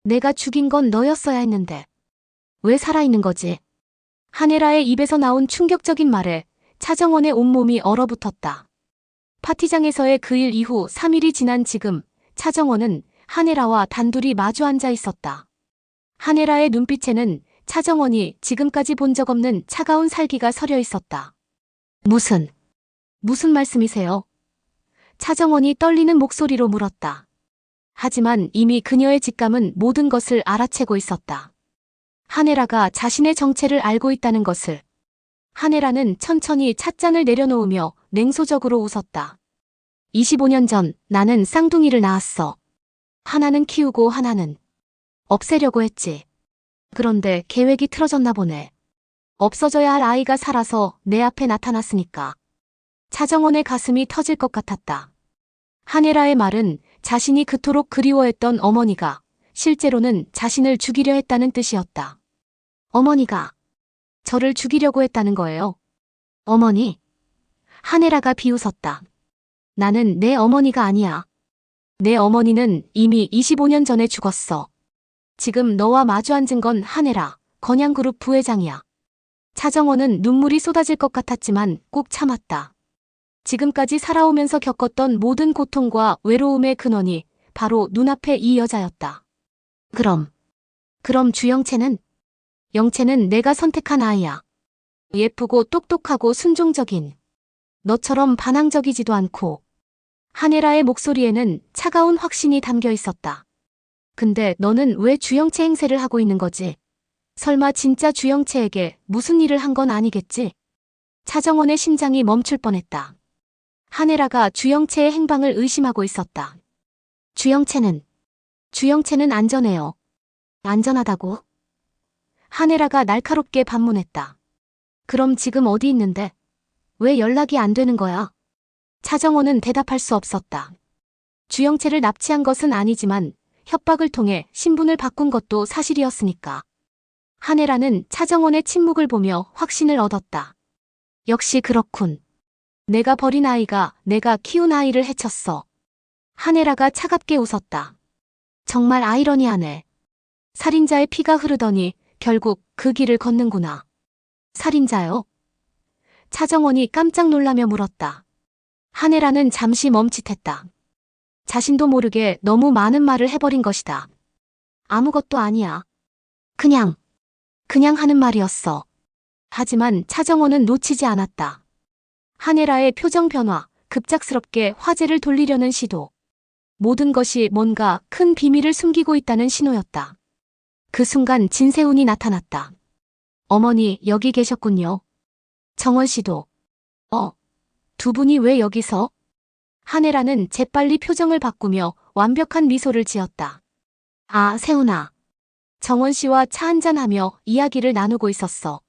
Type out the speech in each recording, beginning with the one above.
내가 죽인 건 너였어야 했는데. 왜 살아있는 거지? 한혜라의 입에서 나온 충격적인 말에 차정원의 온몸이 얼어붙었다. 파티장에서의 그 일 이후 3일이 지난 지금 차정원은 한혜라와 단둘이 마주 앉아 있었다. 한혜라의 눈빛에는 차정원이 지금까지 본 적 없는 차가운 살기가 서려 있었다. 무슨 말씀이세요? 차정원이 떨리는 목소리로 물었다. 하지만 이미 그녀의 직감은 모든 것을 알아채고 있었다. 한혜라가 자신의 정체를 알고 있다는 것을. 한혜라는 천천히 찻잔을 내려놓으며 냉소적으로 웃었다. 25년 전 나는 쌍둥이를 낳았어. 하나는 키우고 하나는 없애려고 했지. 그런데 계획이 틀어졌나 보네. 없어져야 할 아이가 살아서 내 앞에 나타났으니까. 차정원의 가슴이 터질 것 같았다. 한혜라의 말은 자신이 그토록 그리워했던 어머니가 실제로는 자신을 죽이려 했다는 뜻이었다. 어머니가 저를 죽이려고 했다는 거예요. 어머니? 한혜라가 비웃었다. 나는 내 어머니가 아니야. 내 어머니는 이미 25년 전에 죽었어. 지금 너와 마주 앉은 건 한혜라, 건양그룹 부회장이야. 차정원은 눈물이 쏟아질 것 같았지만 꾹 참았다. 지금까지 살아오면서 겪었던 모든 고통과 외로움의 근원이 바로 눈앞에 이 여자였다. 그럼 주영채는? 영채는 내가 선택한 아이야. 예쁘고 똑똑하고 순종적인. 너처럼 반항적이지도 않고. 한혜라의 목소리에는 차가운 확신이 담겨 있었다. 근데 너는 왜 주영채 행세를 하고 있는 거지? 설마 진짜 주영채에게 무슨 일을 한 건 아니겠지? 차정원의 심장이 멈출 뻔했다. 한혜라가 주영채의 행방을 의심하고 있었다. 주영채는 안전해요. 안전하다고? 한혜라가 날카롭게 반문했다. 그럼 지금 어디 있는데? 왜 연락이 안 되는 거야? 차정원은 대답할 수 없었다. 주영채를 납치한 것은 아니지만 협박을 통해 신분을 바꾼 것도 사실이었으니까. 한혜라는 차정원의 침묵을 보며 확신을 얻었다. 역시 그렇군. 내가 버린 아이가 내가 키운 아이를 해쳤어. 한혜라가 차갑게 웃었다. 정말 아이러니하네. 살인자의 피가 흐르더니 결국 그 길을 걷는구나. 살인자요? 차정원이 깜짝 놀라며 물었다. 한혜라는 잠시 멈칫했다. 자신도 모르게 너무 많은 말을 해버린 것이다. 아무것도 아니야. 그냥 하는 말이었어. 하지만 차정원은 놓치지 않았다. 한혜라의 표정 변화, 급작스럽게 화제를 돌리려는 시도. 모든 것이 뭔가 큰 비밀을 숨기고 있다는 신호였다. 그 순간 진세훈이 나타났다. 어머니, 여기 계셨군요. 정원 씨도. 두 분이 왜 여기서? 한혜라는 재빨리 표정을 바꾸며 완벽한 미소를 지었다. 아, 세훈아. 정원 씨와 차 한잔하며 이야기를 나누고 있었어.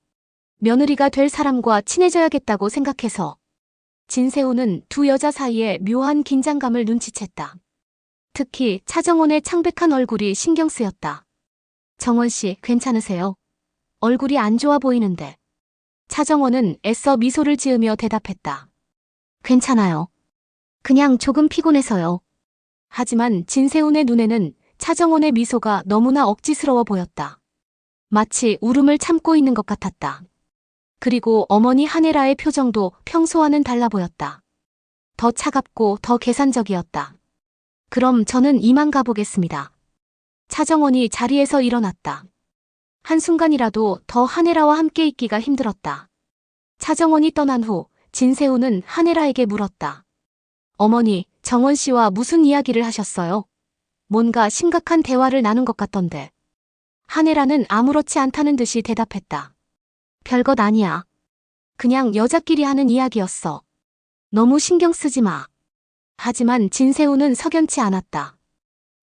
며느리가 될 사람과 친해져야겠다고 생각해서. 진세훈은 두 여자 사이에 묘한 긴장감을 눈치챘다. 특히 차정원의 창백한 얼굴이 신경 쓰였다. 정원 씨, 괜찮으세요? 얼굴이 안 좋아 보이는데. 차정원은 애써 미소를 지으며 대답했다. 괜찮아요. 그냥 조금 피곤해서요. 하지만 진세훈의 눈에는 차정원의 미소가 너무나 억지스러워 보였다. 마치 울음을 참고 있는 것 같았다. 그리고 어머니 한혜라의 표정도 평소와는 달라 보였다. 더 차갑고 더 계산적이었다. 그럼 저는 이만 가보겠습니다. 차정원이 자리에서 일어났다. 한순간이라도 더 한혜라와 함께 있기가 힘들었다. 차정원이 떠난 후 진세훈은 한혜라에게 물었다. 어머니, 정원 씨와 무슨 이야기를 하셨어요? 뭔가 심각한 대화를 나눈 것 같던데. 한혜라는 아무렇지 않다는 듯이 대답했다. 별것 아니야. 그냥 여자끼리 하는 이야기였어. 너무 신경 쓰지 마. 하지만 진세훈은 석연치 않았다.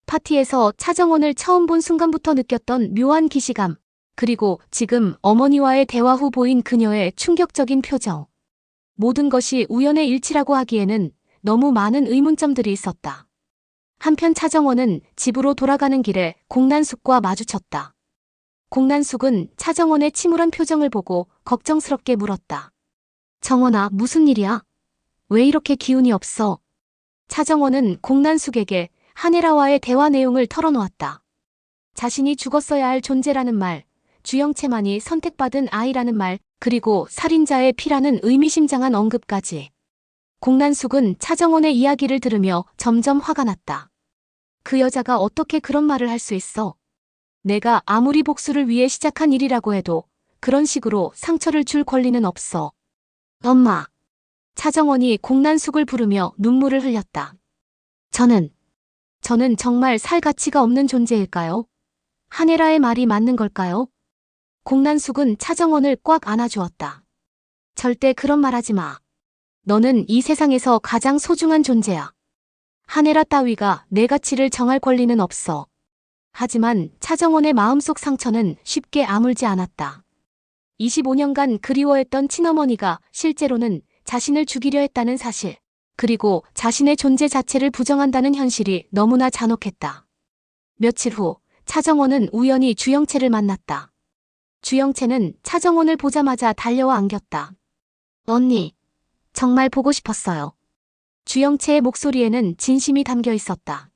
파티에서 차정원을 처음 본 순간부터 느꼈던 묘한 기시감, 그리고 지금 어머니와의 대화 후 보인 그녀의 충격적인 표정. 모든 것이 우연의 일치라고 하기에는 너무 많은 의문점들이 있었다. 한편 차정원은 집으로 돌아가는 길에 공난숙과 마주쳤다. 공난숙은 차정원의 침울한 표정을 보고 걱정스럽게 물었다. 정원아, 무슨 일이야? 왜 이렇게 기운이 없어? 차정원은 공난숙에게 한혜라와의 대화 내용을 털어놓았다. 자신이 죽었어야 할 존재라는 말, 주영채만이 선택받은 아이라는 말, 그리고 살인자의 피라는 의미심장한 언급까지. 공난숙은 차정원의 이야기를 들으며 점점 화가 났다. 그 여자가 어떻게 그런 말을 할 수 있어? 내가 아무리 복수를 위해 시작한 일이라고 해도 그런 식으로 상처를 줄 권리는 없어. 엄마. 차정원이 공난숙을 부르며 눈물을 흘렸다. 저는 정말 살 가치가 없는 존재일까요? 한혜라의 말이 맞는 걸까요? 공난숙은 차정원을 꽉 안아주었다. 절대 그런 말 하지 마. 너는 이 세상에서 가장 소중한 존재야. 한혜라 따위가 내 가치를 정할 권리는 없어. 하지만 차정원의 마음속 상처는 쉽게 아물지 않았다. 25년간 그리워했던 친어머니가 실제로는 자신을 죽이려 했다는 사실, 그리고 자신의 존재 자체를 부정한다는 현실이 너무나 잔혹했다. 며칠 후 차정원은 우연히 주영채를 만났다. 주영채는 차정원을 보자마자 달려와 안겼다. 언니, 정말 보고 싶었어요. 주영채의 목소리에는 진심이 담겨 있었다.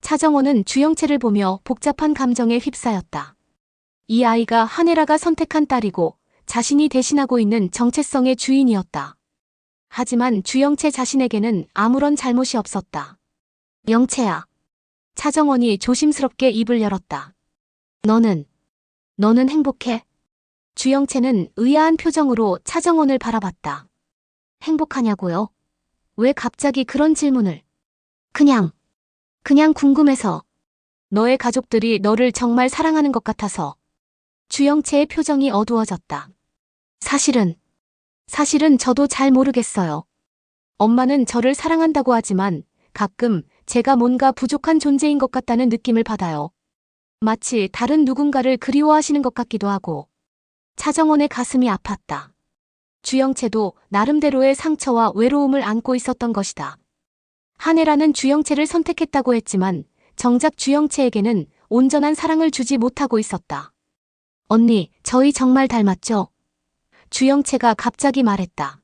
차정원은 주영채를 보며 복잡한 감정에 휩싸였다. 이 아이가 한혜라가 선택한 딸이고 자신이 대신하고 있는 정체성의 주인이었다. 하지만 주영채 자신에게는 아무런 잘못이 없었다. 영채야. 차정원이 조심스럽게 입을 열었다. 너는 행복해? 주영채는 의아한 표정으로 차정원을 바라봤다. 행복하냐고요? 왜 갑자기 그런 질문을? 그냥 궁금해서. 너의 가족들이 너를 정말 사랑하는 것 같아서. 주영채의 표정이 어두워졌다. 사실은 저도 잘 모르겠어요. 엄마는 저를 사랑한다고 하지만 가끔 제가 뭔가 부족한 존재인 것 같다는 느낌을 받아요. 마치 다른 누군가를 그리워하시는 것 같기도 하고. 차정원의 가슴이 아팠다. 주영채도 나름대로의 상처와 외로움을 안고 있었던 것이다. 한혜라는 주영채를 선택했다고 했지만 정작 주영채에게는 온전한 사랑을 주지 못하고 있었다. 언니, 저희 정말 닮았죠? 주영채가 갑자기 말했다.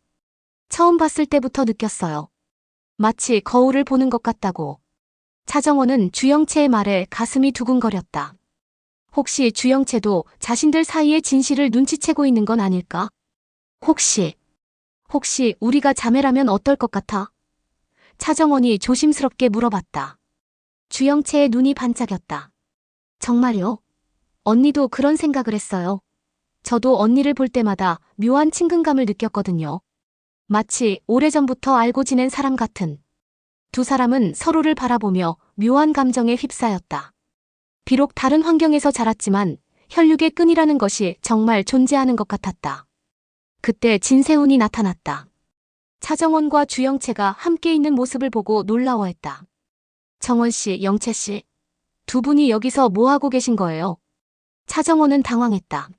처음 봤을 때부터 느꼈어요. 마치 거울을 보는 것 같다고. 차정원은 주영채의 말에 가슴이 두근거렸다. 혹시 주영채도 자신들 사이의 진실을 눈치채고 있는 건 아닐까? 혹시 우리가 자매라면 어떨 것 같아? 차정원이 조심스럽게 물어봤다. 주영채의 눈이 반짝였다. 정말요? 언니도 그런 생각을 했어요. 저도 언니를 볼 때마다 묘한 친근감을 느꼈거든요. 마치 오래전부터 알고 지낸 사람 같은. 두 사람은 서로를 바라보며 묘한 감정에 휩싸였다. 비록 다른 환경에서 자랐지만 혈육의 끈이라는 것이 정말 존재하는 것 같았다. 그때 진세훈이 나타났다. 차정원과 주영채가 함께 있는 모습을 보고 놀라워했다. 정원 씨, 영채 씨, 두 분이 여기서 뭐 하고 계신 거예요? 차정원은 당황했다.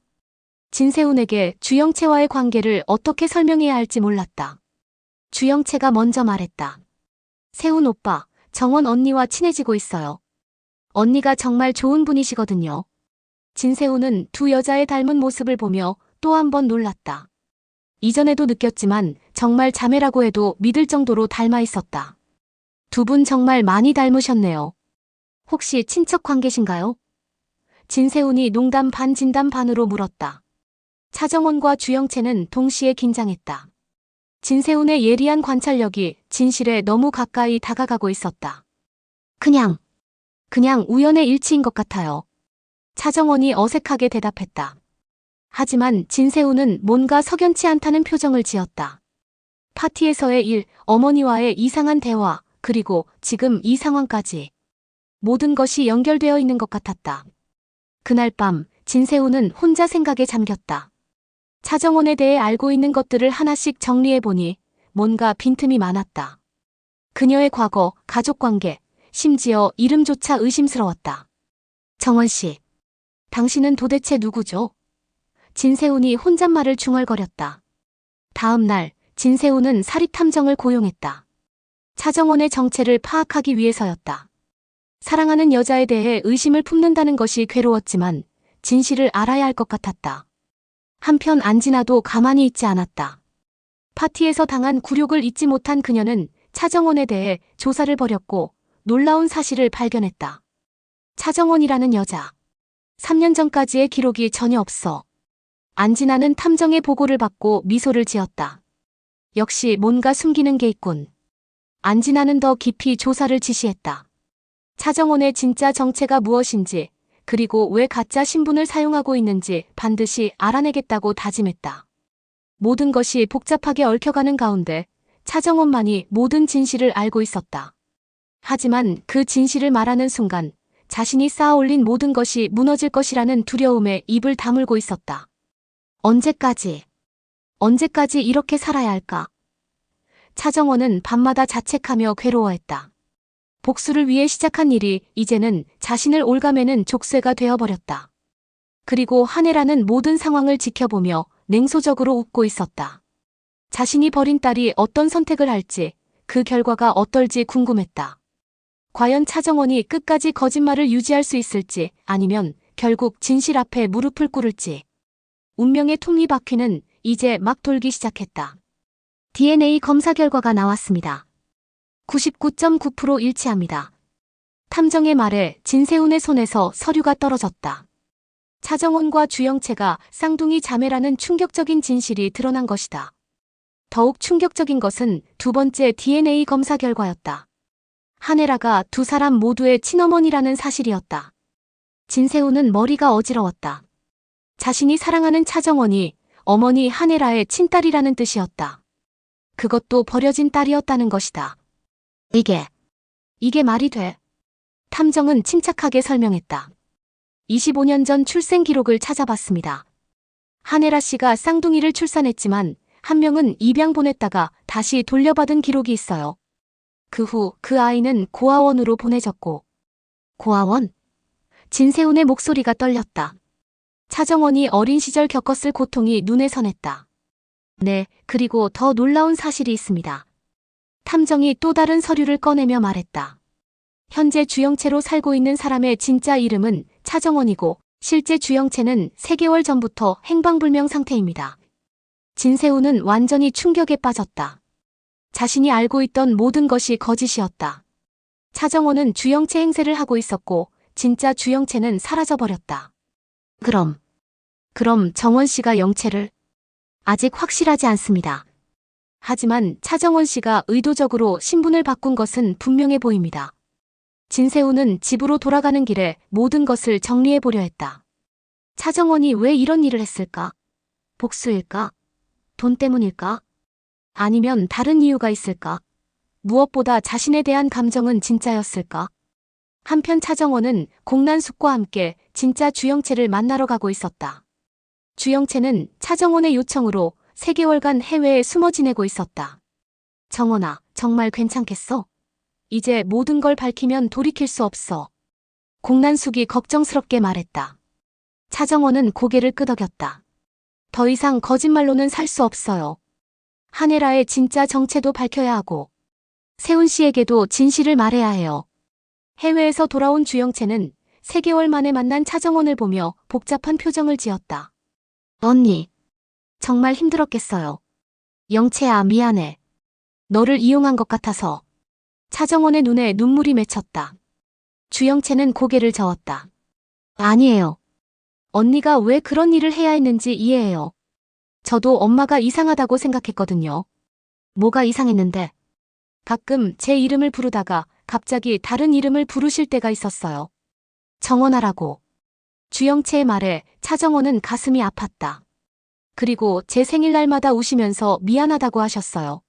진세훈에게 주영채와의 관계를 어떻게 설명해야 할지 몰랐다. 주영채가 먼저 말했다. 세훈 오빠, 정원 언니와 친해지고 있어요. 언니가 정말 좋은 분이시거든요. 진세훈은 두 여자의 닮은 모습을 보며 또 한 번 놀랐다. 이전에도 느꼈지만 정말 자매라고 해도 믿을 정도로 닮아 있었다. 두 분 정말 많이 닮으셨네요. 혹시 친척 관계신가요? 진세훈이 농담 반 진담 반으로 물었다. 차정원과 주영채는 동시에 긴장했다. 진세훈의 예리한 관찰력이 진실에 너무 가까이 다가가고 있었다. 그냥 우연의 일치인 것 같아요. 차정원이 어색하게 대답했다. 하지만 진세훈은 뭔가 석연치 않다는 표정을 지었다. 파티에서의 일, 어머니와의 이상한 대화, 그리고 지금 이 상황까지. 모든 것이 연결되어 있는 것 같았다. 그날 밤 진세훈은 혼자 생각에 잠겼다. 차정원에 대해 알고 있는 것들을 하나씩 정리해보니 뭔가 빈틈이 많았다. 그녀의 과거, 가족관계, 심지어 이름조차 의심스러웠다. 정원 씨, 당신은 도대체 누구죠? 진세훈이 혼잣말을 중얼거렸다. 다음 날 진세훈은 사립탐정을 고용했다. 차정원의 정체를 파악하기 위해서였다. 사랑하는 여자에 대해 의심을 품는다는 것이 괴로웠지만 진실을 알아야 할 것 같았다. 한편 안진아도 가만히 있지 않았다. 파티에서 당한 굴욕을 잊지 못한 그녀는 차정원에 대해 조사를 벌였고 놀라운 사실을 발견했다. 차정원이라는 여자, 3년 전까지의 기록이 전혀 없어. 안진아는 탐정의 보고를 받고 미소를 지었다. 역시 뭔가 숨기는 게 있군. 안진아는 더 깊이 조사를 지시했다. 차정원의 진짜 정체가 무엇인지, 그리고 왜 가짜 신분을 사용하고 있는지 반드시 알아내겠다고 다짐했다. 모든 것이 복잡하게 얽혀가는 가운데 차정원만이 모든 진실을 알고 있었다. 하지만 그 진실을 말하는 순간 자신이 쌓아올린 모든 것이 무너질 것이라는 두려움에 입을 다물고 있었다. 언제까지 이렇게 살아야 할까? 차정원은 밤마다 자책하며 괴로워했다. 복수를 위해 시작한 일이 이제는 자신을 올가매는 족쇄가 되어버렸다. 그리고 한혜라는 모든 상황을 지켜보며 냉소적으로 웃고 있었다. 자신이 버린 딸이 어떤 선택을 할지, 그 결과가 어떨지 궁금했다. 과연 차정원이 끝까지 거짓말을 유지할 수 있을지, 아니면 결국 진실 앞에 무릎을 꿇을지. 운명의 톱니바퀴는 이제 막 돌기 시작했다. DNA 검사 결과가 나왔습니다. 99.9% 일치합니다. 탐정의 말에 진세훈의 손에서 서류가 떨어졌다. 차정원과 주영채가 쌍둥이 자매라는 충격적인 진실이 드러난 것이다. 더욱 충격적인 것은 두 번째 DNA 검사 결과였다. 한혜라가 두 사람 모두의 친어머니라는 사실이었다. 진세훈은 머리가 어지러웠다. 자신이 사랑하는 차정원이 어머니 한혜라의 친딸이라는 뜻이었다. 그것도 버려진 딸이었다는 것이다. 이게 말이 돼? 탐정은 침착하게 설명했다. 25년 전 출생 기록을 찾아봤습니다. 한혜라 씨가 쌍둥이를 출산했지만 한 명은 입양 보냈다가 다시 돌려받은 기록이 있어요. 그 후 그 아이는 고아원으로 보내졌고. 고아원? 진세훈의 목소리가 떨렸다. 차정원이 어린 시절 겪었을 고통이 눈에 선했다. 네, 그리고 더 놀라운 사실이 있습니다. 탐정이 또 다른 서류를 꺼내며 말했다. 현재 주영채로 살고 있는 사람의 진짜 이름은 차정원이고 실제 주영채는 3개월 전부터 행방불명 상태입니다. 진세훈은 완전히 충격에 빠졌다. 자신이 알고 있던 모든 것이 거짓이었다. 차정원은 주영채 행세를 하고 있었고 진짜 주영채는 사라져버렸다. 그럼 정원 씨가 영채를? 아직 확실하지 않습니다. 하지만 차정원 씨가 의도적으로 신분을 바꾼 것은 분명해 보입니다. 진세훈은 집으로 돌아가는 길에 모든 것을 정리해보려 했다. 차정원이 왜 이런 일을 했을까? 복수일까? 돈 때문일까? 아니면 다른 이유가 있을까? 무엇보다 자신에 대한 감정은 진짜였을까? 한편 차정원은 공난숙과 함께 진짜 주영채를 만나러 가고 있었다. 주영채는 차정원의 요청으로 3개월간 해외에 숨어 지내고 있었다. 정원아, 정말 괜찮겠어? 이제 모든 걸 밝히면 돌이킬 수 없어. 공난숙이 걱정스럽게 말했다. 차정원은 고개를 끄덕였다. 더 이상 거짓말로는 살 수 없어요. 한혜라의 진짜 정체도 밝혀야 하고 세훈 씨에게도 진실을 말해야 해요. 해외에서 돌아온 주영채는 3개월 만에 만난 차정원을 보며 복잡한 표정을 지었다. 언니, 정말 힘들었겠어요. 영채야, 미안해. 너를 이용한 것 같아서. 차정원의 눈에 눈물이 맺혔다. 주영채는 고개를 저었다. 아니에요. 언니가 왜 그런 일을 해야 했는지 이해해요. 저도 엄마가 이상하다고 생각했거든요. 뭐가 이상했는데? 가끔 제 이름을 부르다가 갑자기 다른 이름을 부르실 때가 있었어요. 정원아라고. 주영채의 말에 차정원은 가슴이 아팠다. 그리고 제 생일날마다 우시면서 미안하다고 하셨어요.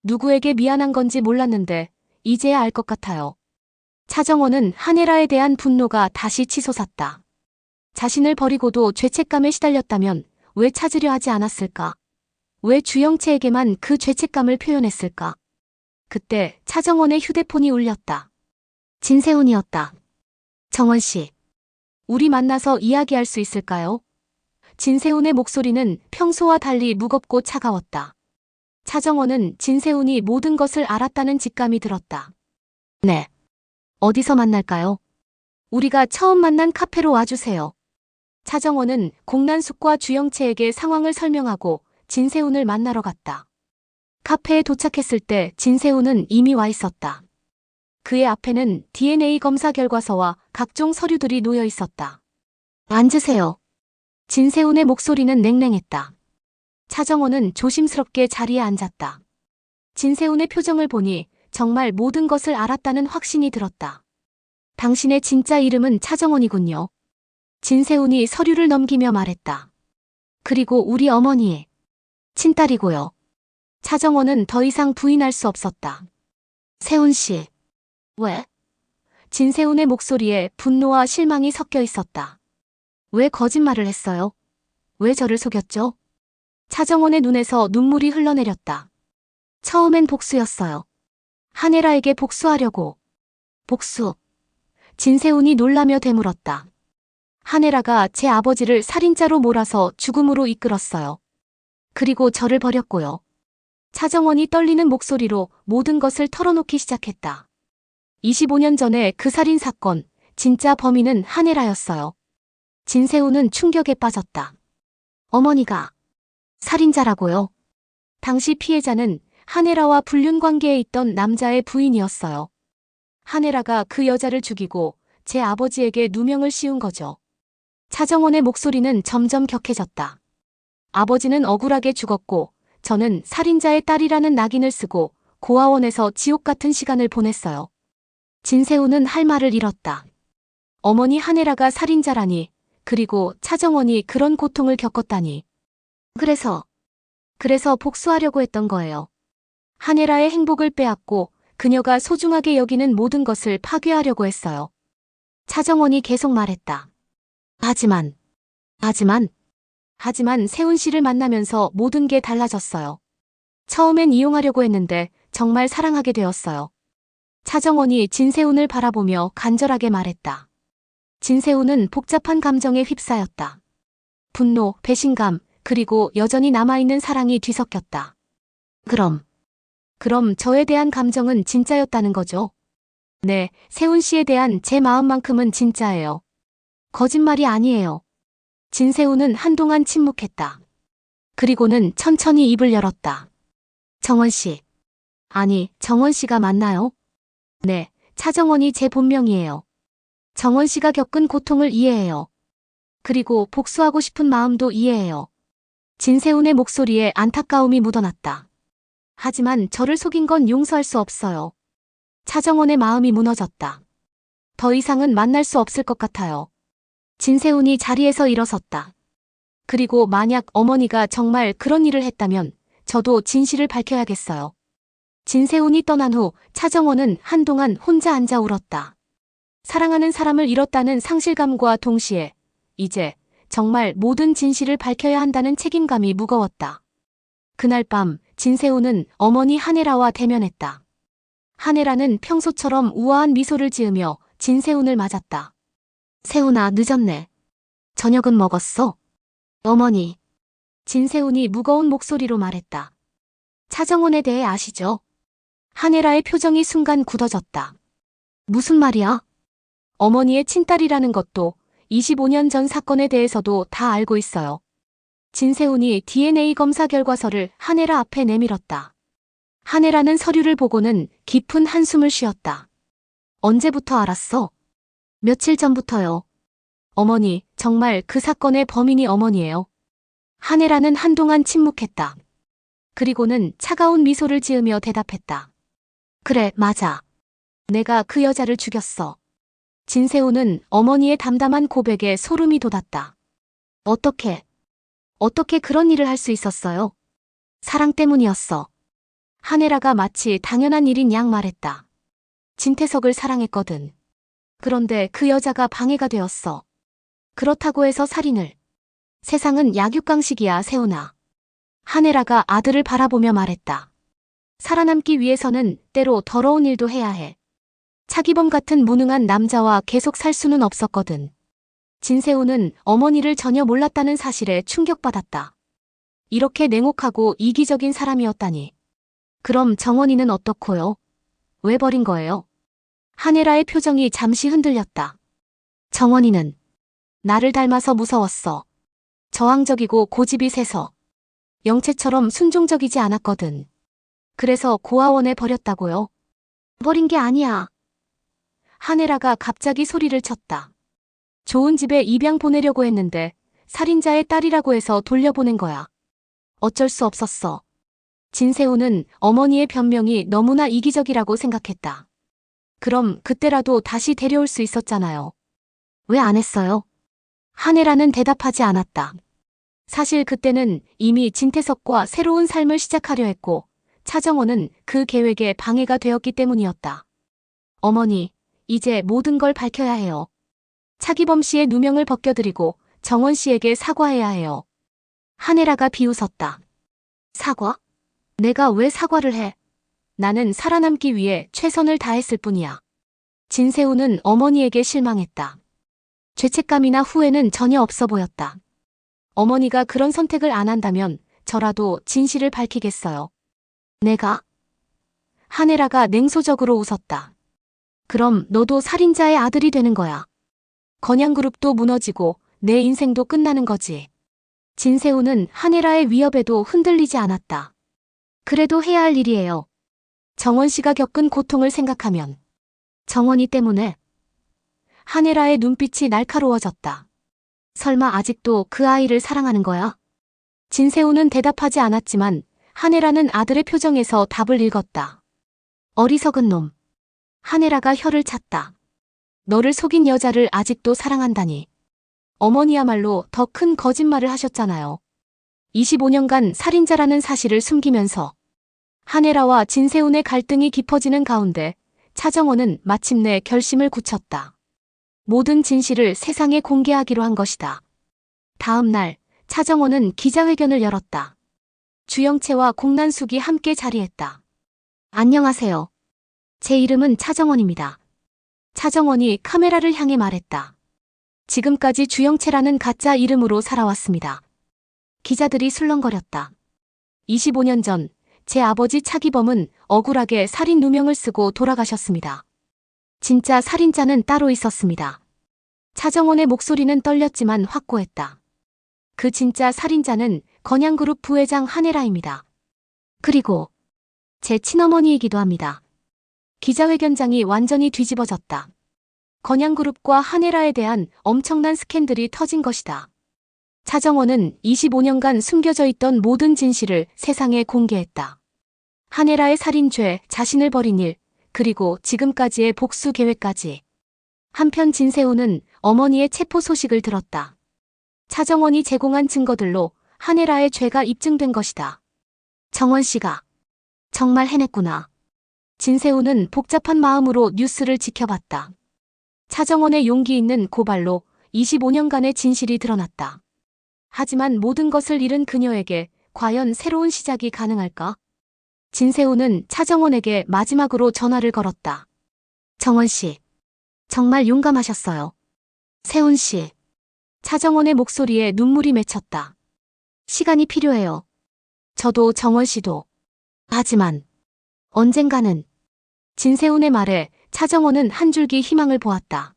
누구에게 미안한 건지 몰랐는데 이제야 알 것 같아요. 차정원은 한혜라에 대한 분노가 다시 치솟았다. 자신을 버리고도 죄책감에 시달렸다면 왜 찾으려 하지 않았을까? 왜 주영채에게만 그 죄책감을 표현했을까? 그때 차정원의 휴대폰이 울렸다. 진세훈이었다. 정원 씨, 우리 만나서 이야기할 수 있을까요? 진세훈의 목소리는 평소와 달리 무겁고 차가웠다. 차정원은 진세훈이 모든 것을 알았다는 직감이 들었다. 네. 어디서 만날까요? 우리가 처음 만난 카페로 와주세요. 차정원은 공난숙과 주영채에게 상황을 설명하고 진세훈을 만나러 갔다. 카페에 도착했을 때 진세훈은 이미 와 있었다. 그의 앞에는 DNA 검사 결과서와 각종 서류들이 놓여 있었다. 앉으세요. 진세훈의 목소리는 냉랭했다. 차정원은 조심스럽게 자리에 앉았다. 진세훈의 표정을 보니 정말 모든 것을 알았다는 확신이 들었다. 당신의 진짜 이름은 차정원이군요. 진세훈이 서류를 넘기며 말했다. 그리고 우리 어머니의 친딸이고요. 차정원은 더 이상 부인할 수 없었다. 세훈 씨. 왜? 진세훈의 목소리에 분노와 실망이 섞여 있었다. 왜 거짓말을 했어요? 왜 저를 속였죠? 차정원의 눈에서 눈물이 흘러내렸다. 처음엔 복수였어요. 한혜라에게 복수하려고. 복수. 진세훈이 놀라며 되물었다. 한혜라가 제 아버지를 살인자로 몰아서 죽음으로 이끌었어요. 그리고 저를 버렸고요. 차정원이 떨리는 목소리로 모든 것을 털어놓기 시작했다. 25년 전에 그 살인 사건, 진짜 범인은 한혜라였어요. 진세훈은 충격에 빠졌다. 어머니가 살인자라고요? 당시 피해자는 한혜라와 불륜 관계에 있던 남자의 부인이었어요. 한혜라가 그 여자를 죽이고 제 아버지에게 누명을 씌운 거죠. 차정원의 목소리는 점점 격해졌다. 아버지는 억울하게 죽었고 저는 살인자의 딸이라는 낙인을 쓰고 고아원에서 지옥 같은 시간을 보냈어요. 진세훈은 할 말을 잃었다. 어머니 한혜라가 살인자라니, 그리고 차정원이 그런 고통을 겪었다니. 그래서 복수하려고 했던 거예요. 한혜라의 행복을 빼앗고 그녀가 소중하게 여기는 모든 것을 파괴하려고 했어요. 차정원이 계속 말했다. 하지만 세훈 씨를 만나면서 모든 게 달라졌어요. 처음엔 이용하려고 했는데 정말 사랑하게 되었어요. 차정원이 진세훈을 바라보며 간절하게 말했다. 진세훈은 복잡한 감정에 휩싸였다. 분노, 배신감, 그리고 여전히 남아있는 사랑이 뒤섞였다. 그럼 저에 대한 감정은 진짜였다는 거죠? 네, 세훈 씨에 대한 제 마음만큼은 진짜예요. 거짓말이 아니에요. 진세훈은 한동안 침묵했다. 그리고는 천천히 입을 열었다. 정원 씨. 아니, 정원 씨가 맞나요? 네, 차정원이 제 본명이에요. 정원 씨가 겪은 고통을 이해해요. 그리고 복수하고 싶은 마음도 이해해요. 진세훈의 목소리에 안타까움이 묻어났다. 하지만 저를 속인 건 용서할 수 없어요. 차정원의 마음이 무너졌다. 더 이상은 만날 수 없을 것 같아요. 진세훈이 자리에서 일어섰다. 그리고 만약 어머니가 정말 그런 일을 했다면 저도 진실을 밝혀야겠어요. 진세훈이 떠난 후 차정원은 한동안 혼자 앉아 울었다. 사랑하는 사람을 잃었다는 상실감과 동시에 이제 정말 모든 진실을 밝혀야 한다는 책임감이 무거웠다. 그날 밤 진세훈은 어머니 한혜라와 대면했다. 한혜라는 평소처럼 우아한 미소를 지으며 진세훈을 맞았다. 세훈아, 늦었네. 저녁은 먹었어? 어머니. 진세훈이 무거운 목소리로 말했다. 차정원에 대해 아시죠? 한혜라의 표정이 순간 굳어졌다. 무슨 말이야? 어머니의 친딸이라는 것도 25년 전 사건에 대해서도 다 알고 있어요. 진세훈이 DNA 검사 결과서를 한혜라 앞에 내밀었다. 한혜라는 서류를 보고는 깊은 한숨을 쉬었다. 언제부터 알았어? 며칠 전부터요. 어머니, 정말 그 사건의 범인이 어머니예요. 한혜라는 한동안 침묵했다. 그리고는 차가운 미소를 지으며 대답했다. 그래, 맞아. 내가 그 여자를 죽였어. 진세훈은 어머니의 담담한 고백에 소름이 돋았다. 어떻게 그런 일을 할 수 있었어요? 사랑 때문이었어. 한혜라가 마치 당연한 일인 양 말했다. 진태석을 사랑했거든. 그런데 그 여자가 방해가 되었어. 그렇다고 해서 살인을. 세상은 약육강식이야, 세훈아. 한혜라가 아들을 바라보며 말했다. 살아남기 위해서는 때로 더러운 일도 해야 해. 차기범 같은 무능한 남자와 계속 살 수는 없었거든. 진세훈은 어머니를 전혀 몰랐다는 사실에 충격받았다. 이렇게 냉혹하고 이기적인 사람이었다니. 그럼 정원이는 어떻고요? 왜 버린 거예요? 한혜라의 표정이 잠시 흔들렸다. 정원이는 나를 닮아서 무서웠어. 저항적이고 고집이 세서. 영채처럼 순종적이지 않았거든. 그래서 고아원에 버렸다고요? 버린 게 아니야. 한혜라가 갑자기 소리를 쳤다. 좋은 집에 입양 보내려고 했는데 살인자의 딸이라고 해서 돌려보낸 거야. 어쩔 수 없었어. 진세우는 어머니의 변명이 너무나 이기적이라고 생각했다. 그럼 그때라도 다시 데려올 수 있었잖아요. 왜 안 했어요? 한혜라는 대답하지 않았다. 사실 그때는 이미 진태석과 새로운 삶을 시작하려 했고 차정원은 그 계획에 방해가 되었기 때문이었다. 어머니, 이제 모든 걸 밝혀야 해요. 차기범 씨의 누명을 벗겨드리고 정원 씨에게 사과해야 해요. 한혜라가 비웃었다. 사과? 내가 왜 사과를 해? 나는 살아남기 위해 최선을 다했을 뿐이야. 진세우는 어머니에게 실망했다. 죄책감이나 후회는 전혀 없어 보였다. 어머니가 그런 선택을 안 한다면 저라도 진실을 밝히겠어요. 내가? 한혜라가 냉소적으로 웃었다. 그럼 너도 살인자의 아들이 되는 거야. 건양그룹도 무너지고 내 인생도 끝나는 거지. 진세우는 한혜라의 위협에도 흔들리지 않았다. 그래도 해야 할 일이에요. 정원 씨가 겪은 고통을 생각하면. 정원이 때문에. 한혜라의 눈빛이 날카로워졌다. 설마 아직도 그 아이를 사랑하는 거야? 진세우는 대답하지 않았지만 한혜라는 아들의 표정에서 답을 읽었다. 어리석은 놈. 한혜라가 혀를 찼다. 너를 속인 여자를 아직도 사랑한다니. 어머니야말로 더 큰 거짓말을 하셨잖아요. 25년간 살인자라는 사실을 숨기면서. 한혜라와 진세훈의 갈등이 깊어지는 가운데 차정원은 마침내 결심을 굳혔다. 모든 진실을 세상에 공개하기로 한 것이다. 다음 날 차정원은 기자회견을 열었다. 주영채와 공난숙이 함께 자리했다. 안녕하세요. 제 이름은 차정원입니다. 차정원이 카메라를 향해 말했다. 지금까지 주영채라는 가짜 이름으로 살아왔습니다. 기자들이 술렁거렸다. 25년 전 제 아버지 차기범은 억울하게 살인 누명을 쓰고 돌아가셨습니다. 진짜 살인자는 따로 있었습니다. 차정원의 목소리는 떨렸지만 확고했다. 그 진짜 살인자는 건양그룹 부회장 한혜라입니다. 그리고 제 친어머니이기도 합니다. 기자회견장이 완전히 뒤집어졌다. 건양그룹과 한혜라에 대한 엄청난 스캔들이 터진 것이다. 차정원은 25년간 숨겨져 있던 모든 진실을 세상에 공개했다. 한혜라의 살인죄, 자신을 버린 일, 그리고 지금까지의 복수 계획까지. 한편 진세우는 어머니의 체포 소식을 들었다. 차정원이 제공한 증거들로 한혜라의 죄가 입증된 것이다. 정원 씨가 정말 해냈구나. 진세우는 복잡한 마음으로 뉴스를 지켜봤다. 차정원의 용기 있는 고발로 25년간의 진실이 드러났다. 하지만 모든 것을 잃은 그녀에게 과연 새로운 시작이 가능할까? 진세우는 차정원에게 마지막으로 전화를 걸었다. 정원 씨, 정말 용감하셨어요. 세훈 씨. 차정원의 목소리에 눈물이 맺혔다. 시간이 필요해요. 저도 정원 씨도. 하지만 언젠가는. 진세훈의 말에 차정원은 한 줄기 희망을 보았다.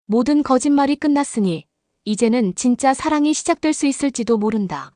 모든 거짓말이 끝났으니 이제는 진짜 사랑이 시작될 수 있을지도 모른다.